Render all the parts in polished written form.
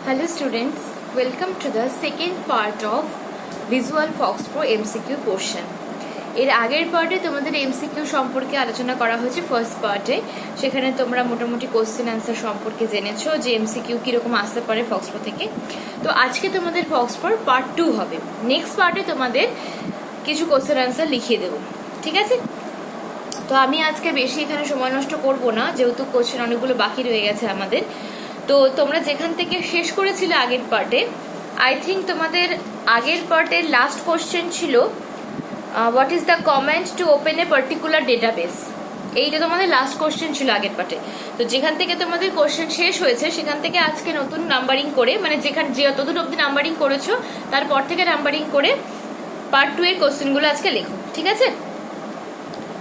Hello students, welcome to the second part of Visual Fox Pro MCQ portion. এর আগের পার্টে তোমাদের MCQ সম্পর্কে আলোচনা করা হয়েছে ফার্স্ট পার্টে। সেখানে তোমরা মোটামুটি কোশ্চেন অ্যান্সার সম্পর্কে জেনেছো যে MCQ কিরকম আসতে পারে ফক্স প্রো থেকে। তো আজকে তোমাদের ফক্স প্রোর পার্ট 2 হবে। নেক্সট পার্টে তোমাদের কিছু কোশ্চেন অ্যান্সার লিখিয়ে দেবো, ঠিক আছে? তো আমি আজকে বেশি এখানে সময় নষ্ট করব না, যেহেতু কোশ্চেন অনেকগুলো বাকি রয়ে গেছে আমাদের। তো তোমরা যেখান থেকে শেষ করেছিলে আগের পার্টে, আই থিঙ্ক তোমাদের আগের পার্টের লাস্ট কোশ্চেন ছিল what is the comment to open a particular database. এইটা তোমাদের লাস্ট কোশ্চেন ছিল আগের পার্টে। তো যেখান থেকে তোমাদের কোশ্চেন শেষ হয়েছে সেখান থেকে আজকে নতুন নাম্বারিং করে, মানে যেখানে যে যতদূর অব্দি নাম্বারিং করেছো তারপর থেকে নাম্বারিং করে পার্ট 2 এর কোশ্চেনগুলো আজকে লেখো, ঠিক আছে?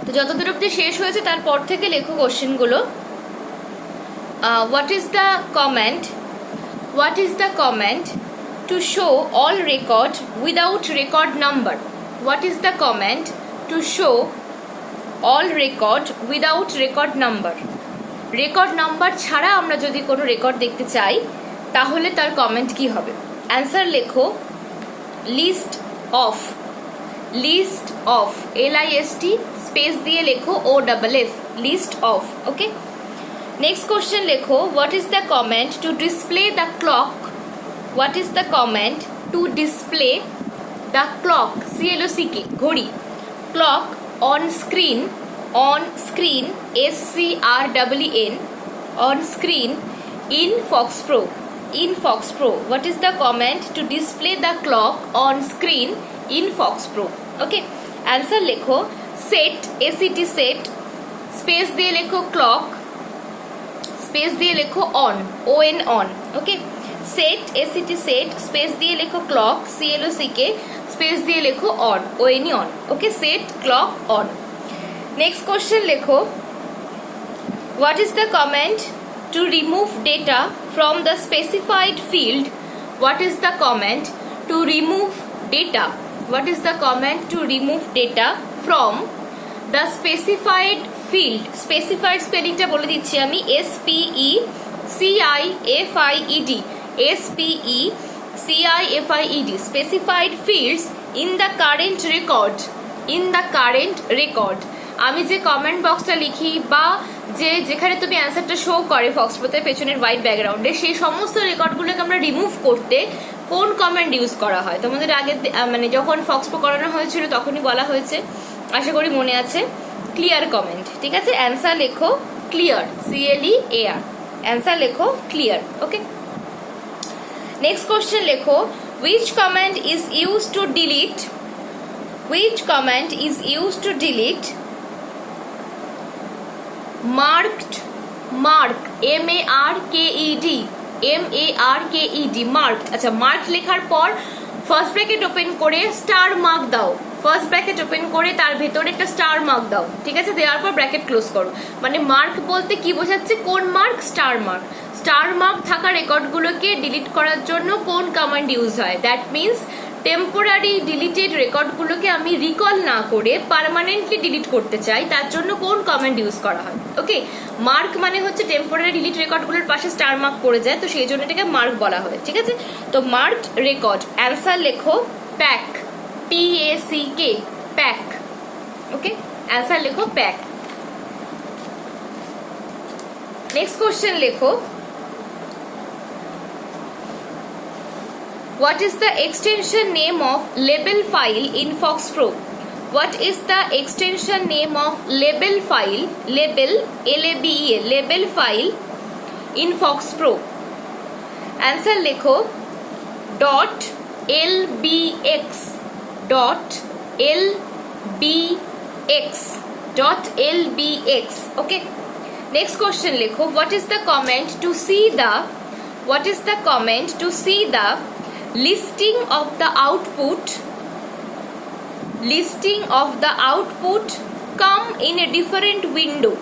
তো যতদূর অব্দি শেষ হয়েছে তারপর থেকে লেখো কোশ্চেনগুলো। What is the comment to show all record without record number? What is the comment to show all record without record number? Record number ছাড়া আমরা যদি কোনো রেকর্ড দেখতে চাই তাহলে তার কমেন্ট কি হবে? অ্যান্সার লেখো লিস্ট অফ LIST স্পেস দিয়ে লেখো OFF list off. Okay, next question লেখো what is the comment to display the clock? What is the comment to display the clock CLOCK ঘড়ি clock on screen SCREEN on screen in Fox Pro. What is the comment to display the clock on screen in Fox Pro? Okay, answer লেখো set set space দিয়ে লেখো clock space দিয়ে লেখো on on. Okay, set space দিয়ে লেখো clock CLOCK space দিয়ে লেখো on on. Okay, set clock on. Next question লেখো what is the comment to remove data from the specified field? What is the comment to remove data? What is the comment to remove data from the specified field? Specified spelling টা বলে দিচ্ছি আমি SPECIFIED specified fields in the current record. আমি যে comment বক্সটা লিখি বা যেখানে তুমি অ্যান্সারটা শো করে ফক্স প্রোতে পেছনের হোয়াইট ব্যাকগ্রাউন্ডে, সেই সমস্ত রেকর্ডগুলোকে আমরা রিমুভ করতে কোন কমেন্ট ইউজ করা হয়? তোমাদের আগে মানে যখন ফক্স প্রো করানো হয়েছিল তখনই বলা হয়েছে, আশা করি মনে আছে, ক্লিয়ার কমেন্ট। ঠিক আছে, অ্যান্সার লেখো ক্লিয়ার CLEAR। অ্যান্সার লেখো ক্লিয়ার। ওকে, নেক্সট কোশ্চেন লেখো which comment is used to delete marked marked আচ্ছা, মার্ক লেখার পর ফার্স্ট ব্র্যাকেট ওপেন করে স্টার মার্ক দাও। ফার্স্ট ব্র্যাকেট ওপেন করে তার ভেতরে একটা স্টার মার্ক দাও, ঠিক আছে? দেওয়ার পর ব্র্যাকেট ক্লোজ করো। মানে মার্ক বলতে কি বোঝাচ্ছে? কোন mark? Star mark. Star mark থাকা রেকর্ডগুলোকে ডিলিট করার জন্য কোন কমান্ড ইউজ হয়? দ্যাট মিনস টেম্পোরারি ডিলিটেড রেকর্ডগুলোকে আমি রিকল না করে পার্মানেন্টলি ডিলিট করতে চাই, তার জন্য কোন কমেন্ট ইউজ করা হয়? ওকে, মার্ক মানে হচ্ছে টেম্পোরারি ডিলিট রেকর্ডগুলোর পাশে স্টার মার্ক পড়ে যায়, তো সেই জন্য এটাকে মার্ক বলা হয়, ঠিক আছে? তো মার্কড রেকর্ড। অ্যান্সার লেখো প্যাক PACK প্যাক। ওকে, অ্যান্সার লেখো প্যাক। নেক্সট কোশ্চেন লেখো what is the extension name of label file in Fox Pro? What is the extension name of label file label file in Fox Pro? Answer লেখো .lbx Okay, next question লেখো what is the comment to see the listing of the output come in a different window.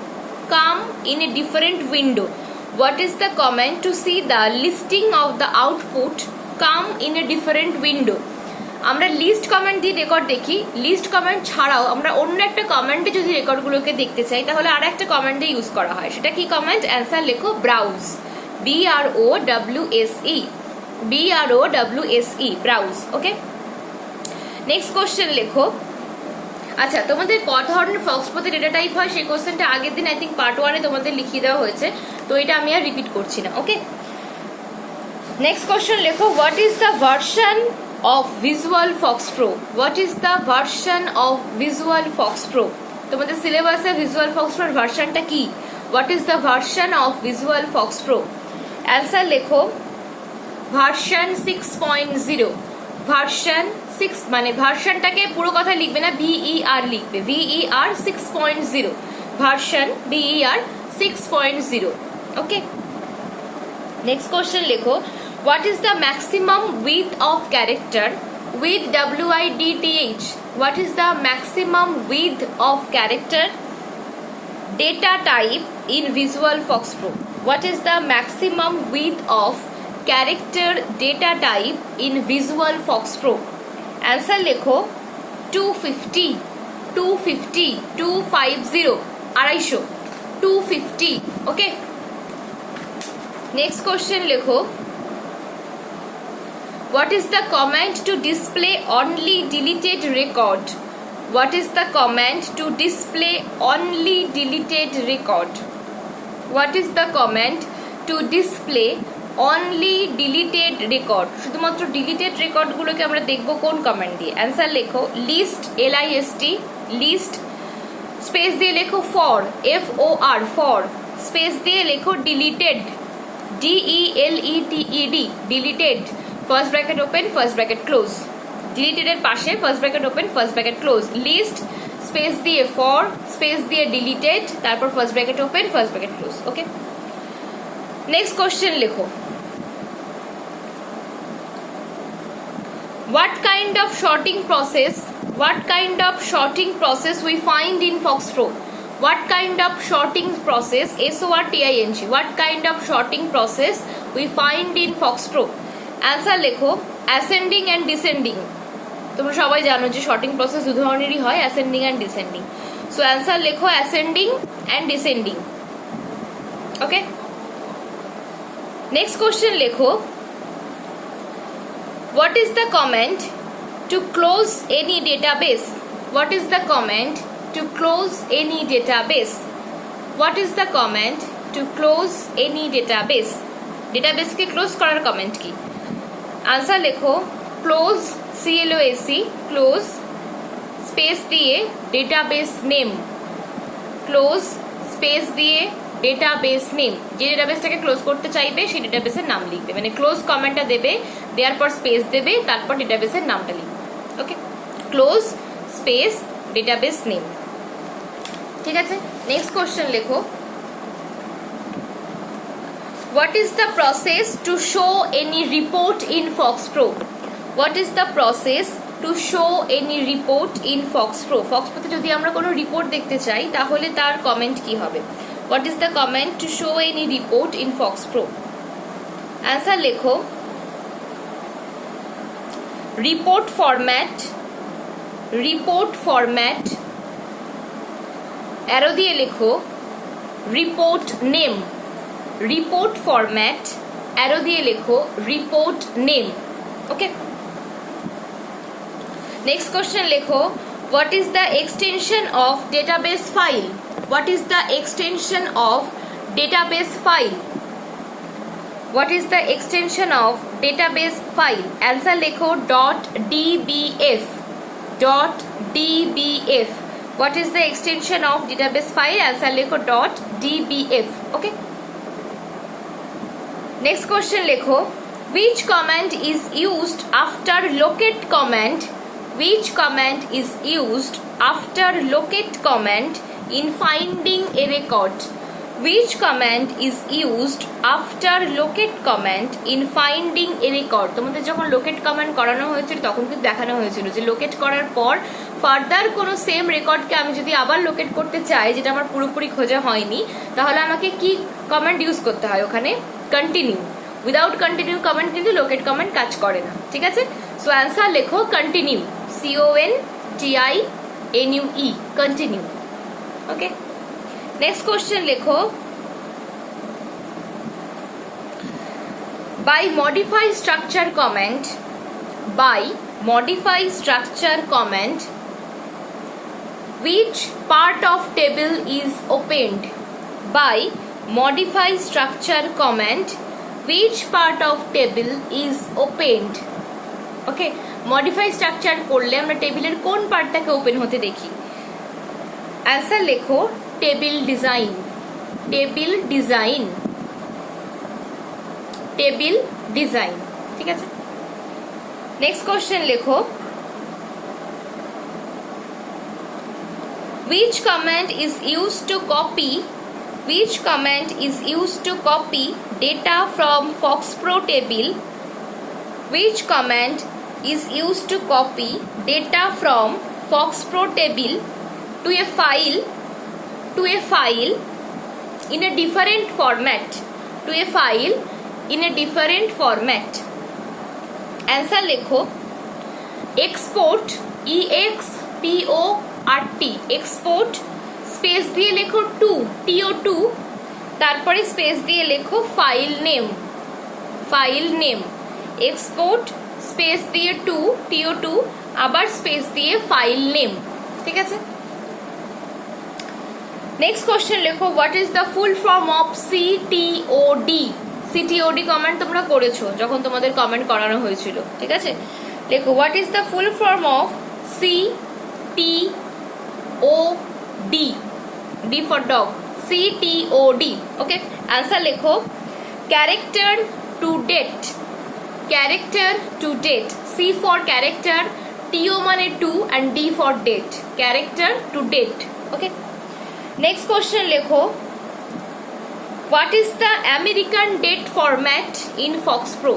What is the comment to see the listing of the output come in a different window? আমরা list comment দিয়ে record দেখি। List comment ছাড়াও আমরা অন্য একটা কমেন্টে যদি রেকর্ডগুলোকে দেখতে চাই তাহলে আর একটা কমেন্টে ইউজ করা হয়। সেটা কি কমেন্ট? অ্যান্সার লেখো browse BROWSE। BROWSE, browse. Okay, next question লেখো। আচ্ছা, তোমাদের ক ধরনের ফক্সপ্রোতে ডেটা টাইপ হয় সেই কোশ্চেনটা আগের দিন আই থিঙ্ক পার্ট 1-এ তোমাদের লিখিয়ে দেওয়া হয়েছে, তো এটা আমি আর রিপিট করছি না। ওকে, নেক্সট কোশ্চেন লেখো, what is the version of visual FoxPro? What is the version of visual Fox pro? তোমাদের সিলেবাসে ভিজুয়াল ফক্স প্রোর ভার্সনটা কি? What is the version of visual FoxPro? Answer লেখো ভার্সন 6.0। ভার্সন 6 মানে ভার্সনটাকে পুরো কথা লিখবে না, VER লিখবে, VER 6.0, version VER 6.0। Okay, next question লেখো, what is the maximum width of character width WIDTH? What is the maximum width of character data type in visual FoxPro? What is the maximum width of character data type in visual FoxPro? Answer লেখো 250, 250, 250, 250, 250। Okay, next question লেখো, what is the command to display only deleted record? What is the command to display only deleted record? What is the command to display only deleted record? শুধুমাত্র deleted রেকর্ডগুলোকে আমরা দেখব কোন command দিয়ে? Answer লেখো list, LIST, list, space দিয়ে লেখো for, FOR, for, space দিয়ে লেখো deleted, DELETED, deleted, first bracket open, first bracket close, ডিলিটেডের পাশে first bracket open, first bracket close, list, space দিয়ে ফর, স্পেস দিয়ে ডিলিটেড, তারপর first bracket open, first bracket close. Okay, next question লেখো, what kind of sorting process we find in FoxPro? What kind of sorting process, SORTING, what kind of sorting process we find in FoxPro? Answer লেখো ascending and descending। তোমরা সবাই জানো যে sorting process দু ধরনেরই হয়, ascending and descending, so answer লেখো ascending and descending। Okay, next question লেখো, what is the command to close any database? What is the command to close any database? What is the command to close any database? database K close করার command কি? Answer লেখো close, CLOSE, close, space দিয়ে database name, close space দিয়ে database name, যে ডেটাবেসটাকে close করতে চাইবে সেই ডেটাবেসের নাম লিখবে, মানে ক্লোজ কমেন্টটা দেবে, দেওয়ার পর স্পেস দেবে, তারপর ডেটাবেসের নামটা লিখবে। ওকে, ক্লোজ স্পেস ডেটাবেস নেম। ঠিক আছে, নেক্সট কোশ্চেন লেখো, what is the process to show any report in FoxPro? What is the process to show any report in FoxPro? FoxPro-তে যদি আমরা কোনো রিপোর্ট দেখতে চাই তাহলে তার কমেন্ট কি হবে? What is the command to show any report in FoxPro? Answer লেখো report format, report format, arrow দিয়ে লেখো report name, report format, arrow দিয়ে লেখো report name. Okay, next question লেখো what is the extension of database file? What is the extension of database file? What is the extension of database file? Answer লেখো .dbf, .dbf. What is the extension of database file? Answer লেখো .dbf. Okay, next question লেখো which command is used after locate command? Which command is used after locate command in finding a record? Which command is used after locate command in finding a record? তোমাদের যখন locate command করানো হয়েছিল তখন কিন্তু দেখানো হয়েছিল যে locate করার পর ফার্দার কোনো সেম রেকর্ডকে আমি যদি আবার লোকেট করতে চাই যেটা আমার পুরোপুরি খোঁজা হয়নি তাহলে আমাকে কি কমান্ড ইউজ করতে হয়? ওখানে কন্টিনিউ। উইদাউট কন্টিনিউ কমান্ড কিন্তু লোকেট কমান্ড কাজ করে না। ঠিক আছে, সো অ্যান্সার লেখো কন্টিনিউ, CONTINUE, কন্টিনিউ। ওকে, নেক্সট কোশ্চেন লেখো by modify structure comment, by modify structure comment, which part of table is opened? By modify structure comment, which part of table is opened? Okay, modify structure করলে আমরা টেবিলের কোন পার্টটাকে open হতে দেখি? Answer লেখো table design, table design, table design. ঠিক আছে, next question লেখো which command is used to copy, which command is used to copy data from FoxPro table, which command is used to copy data from FoxPro table to a file, to a file in a different format, to a file in a different format? Answer লেখো export, EXPORT, export space দিয়ে লেখো two, TO2, তারপরে space দিয়ে লেখো file name, file name, export space দিয়ে two, TO2, আবার space দিয়ে file name. ঠিক আছে, নেক্সট কোশ্চেন লেখো what is the full form of CTOD? CTOD comment তোমরা করেছো যখন তোমাদের কমেন্ট করানো হয়েছিল। ঠিক আছে, লেখো what is the full form of CTOD, D for dog, CTOD। Okay, answer লেখো character to date, character to date, C for character, TO মানে to and D for date, character to date. Okay, next question লেখো what is the American date format in FoxPro?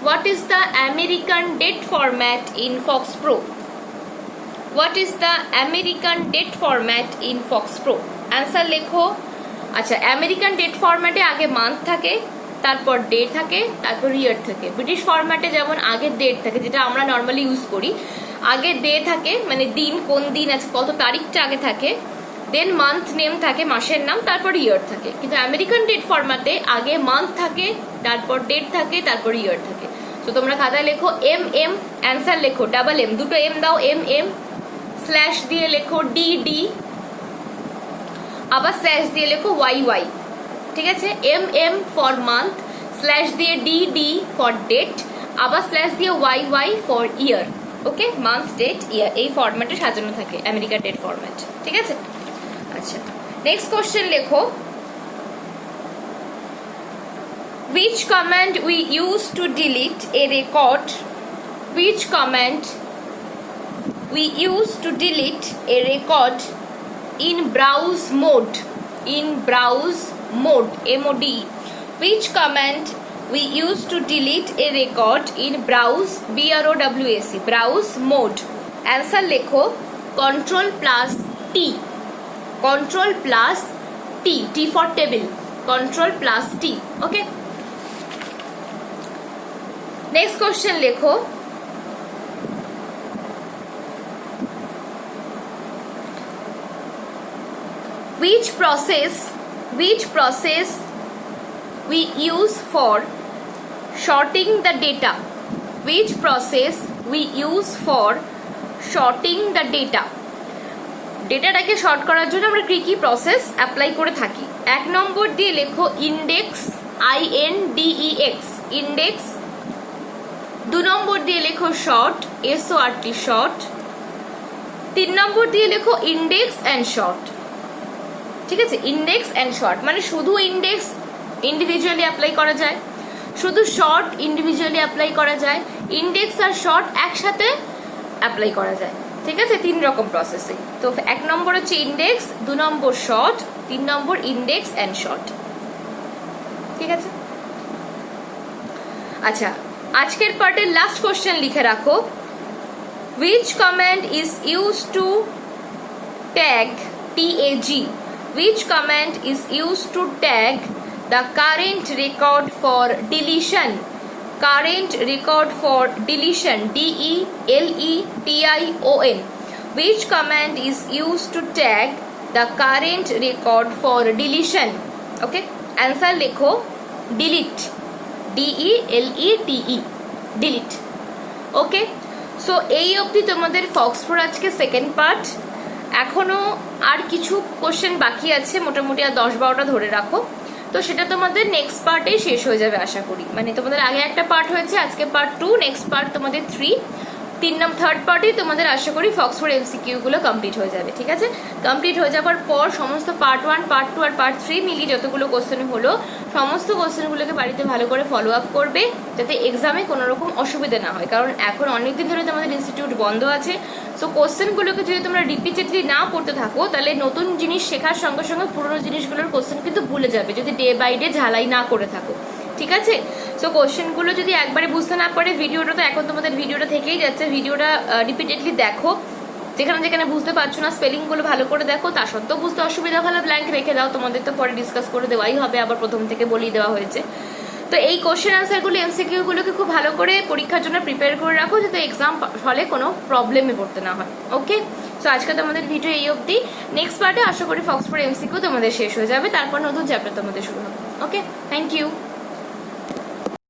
What is the American date format in FoxPro? What is the American date format in FoxPro? Answer লেখো আচ্ছা, American date ফরম্যাটে আগে month থাকে, তারপর day থাকে, তারপর ইয়ার থাকে। ব্রিটিশ ফরম্যাটে যেমন আগে ডেট থাকে, যেটা আমরা নর্মালি ইউজ করি, আগে ডে থাকে মানে দিন, কোন দিন আছে, কত তারিখটা আগে থাকে, দেন মান্থ নেম থাকে, মাসের নাম, তারপর ইয়ার থাকে। কিন্তু আমেরিকান ডেট ফরম্যাটে আগে মান্থ থাকে, তারপর ডেট থাকে, তারপর ইয়ার থাকে। তো তোমরা খাতায় লেখো MM, অ্যান্সার লেখো ডাবল M, দুটো M দাও, MM, স্ল্যাশ দিয়ে লেখো DD, আবার স্ল্যাশ দিয়ে লেখো YY। ঠিক আছে, MM ফর মান্থ, স্ল্যাশ দিয়ে DD ফর ডেট, আবার স্ল্যাশ দিয়ে YY for year. Okay, month, date, year, এই ফরম্যাটে সাজানো থাকে আমেরিকান ডেট ফরম্যাট। ঠিক আছে, আচ্ছা, নেক্সট কোশ্চেন লেখো which command we use to delete a record, which command we use to delete a record in browse mode, in browse mode, MOD, which command we use to delete a record in browse, BROWSE, browse mode? Answer লেখো control plus T, control plus T, T for table, control plus T। okay, next question লেখো which process we use for sorting the data, which process we use for sorting the data? ডেটাটাকে sort করার জন্য আমরা কি কি process apply করে থাকি? এক নম্বর দিয়ে লেখো ইন্ডেক্স, INDEX, ইন্ডেক্স। দু নম্বর দিয়ে লেখো শর্ট, SORT, শর্ট। তিন নম্বর দিয়ে লেখো ইন্ডেক্স অ্যান্ড শর্ট। ঠিক আছে, ইন্ডেক্স অ্যান্ড শর্ট মানে শুধু ইন্ডেক্স ইন্ডিভিজুয়ালি অ্যাপ্লাই করা যায়, শুধু শর্ট ইন্ডিভিজুয়ালি অ্যাপ্লাই করা যায়, ইন্ডেক্স আর শর্ট একসাথে অ্যাপ্লাই করা যায়। ঠিক আছে, তিন রকম প্রসেসিং। তো এক নম্বর হচ্ছে ইন্ডেক্স, দু নম্বর শর্ট, তিন নম্বর ইন্ডেক্স অ্যান্ড শর্ট। ঠিক আছে, আচ্ছা, আজকের পার্টের লাস্ট কোশ্চেন লিখে রাখো which command is used to tag, TAG, which command is used to tag the current record for deletion, current record for deletion, DELETION, which command is used to tag the current record for deletion? Okay, answer লেখো delete, DELETE, delete. ওকে, so এই অবধি তোমাদের ফক্সফোর আজকে second part. এখনো আর কিছু question বাকি আছে, মোটামুটি আর 10-12টা ধরে রাখো। তো সেটা তোমাদের নেক্সট পার্টেই শেষ হয়ে যাবে আশা করি। মানে তোমাদের আগে একটা পার্ট হয়েছে, আজকে পার্ট 2, নেক্সট পার্ট তোমাদের 3, থার্ড পার্টেই তোমাদের আশা করি ফক্সফোর MCQ গুলো কমপ্লিট হয়ে যাবে। ঠিক আছে, কমপ্লিট হয়ে যাওয়ার পর সমস্ত পার্ট 1, পার্ট 2 আর পার্ট 3 মিলিয়ে যতগুলো কোশ্চেন হলো সমস্ত কোশ্চেনগুলোকে বাড়িতে ভালো করে ফলো আপ করবে, যাতে এক্সামে কোনো রকম অসুবিধা না হয়। কারণ এখন অনেকদিন ধরে তোমাদের ইনস্টিটিউট বন্ধ আছে। সো কোশ্চেনগুলোকে যদি তোমরা রিপিটেডলি না পড়তে থাকো, তাহলে নতুন জিনিস শেখার সঙ্গে সঙ্গে পুরোনো জিনিসগুলোর কোশ্চেন কিন্তু ভুলে যাবে, যদি ডে বাই ডে ঝালাই না করে থাকো। ঠিক আছে, সো কোশ্চেনগুলো যদি একবারে বুঝতে না পারে, ভিডিওটা তো এখন তোমাদের ভিডিওটা থেকেই যাচ্ছে, ভিডিওটা রিপিটেডলি দেখো, যেখানে যেখানে বুঝতে পারছো না স্পেলিংগুলো ভালো করে দেখো। তা সত্ত্বেও বুঝতে অসুবিধা হলে ব্ল্যাঙ্ক রেখে দাও, তোমাদের তো পরে ডিসকাস করে দেওয়াই হবে, আবার প্রথম থেকে বলেই দেওয়া হয়েছে। তো এই কোশ্চেন আনসারগুলো MCQ-গুলোকে খুব ভালো করে পরীক্ষার জন্য প্রিপেয়ার করে রাখো, যাতে এক্সাম হলে কোনো প্রবলেমে পড়তে না হয়। ওকে, সো আজকে তোমাদের ভিডিও এই অবধি। নেক্সট পার্টে আশা করি ফক্সফোর MCQ তোমাদের শেষ হয়ে যাবে, তারপর নতুন চ্যাপ্টার তোমাদের শুরু হবে। ওকে, থ্যাংক ইউ।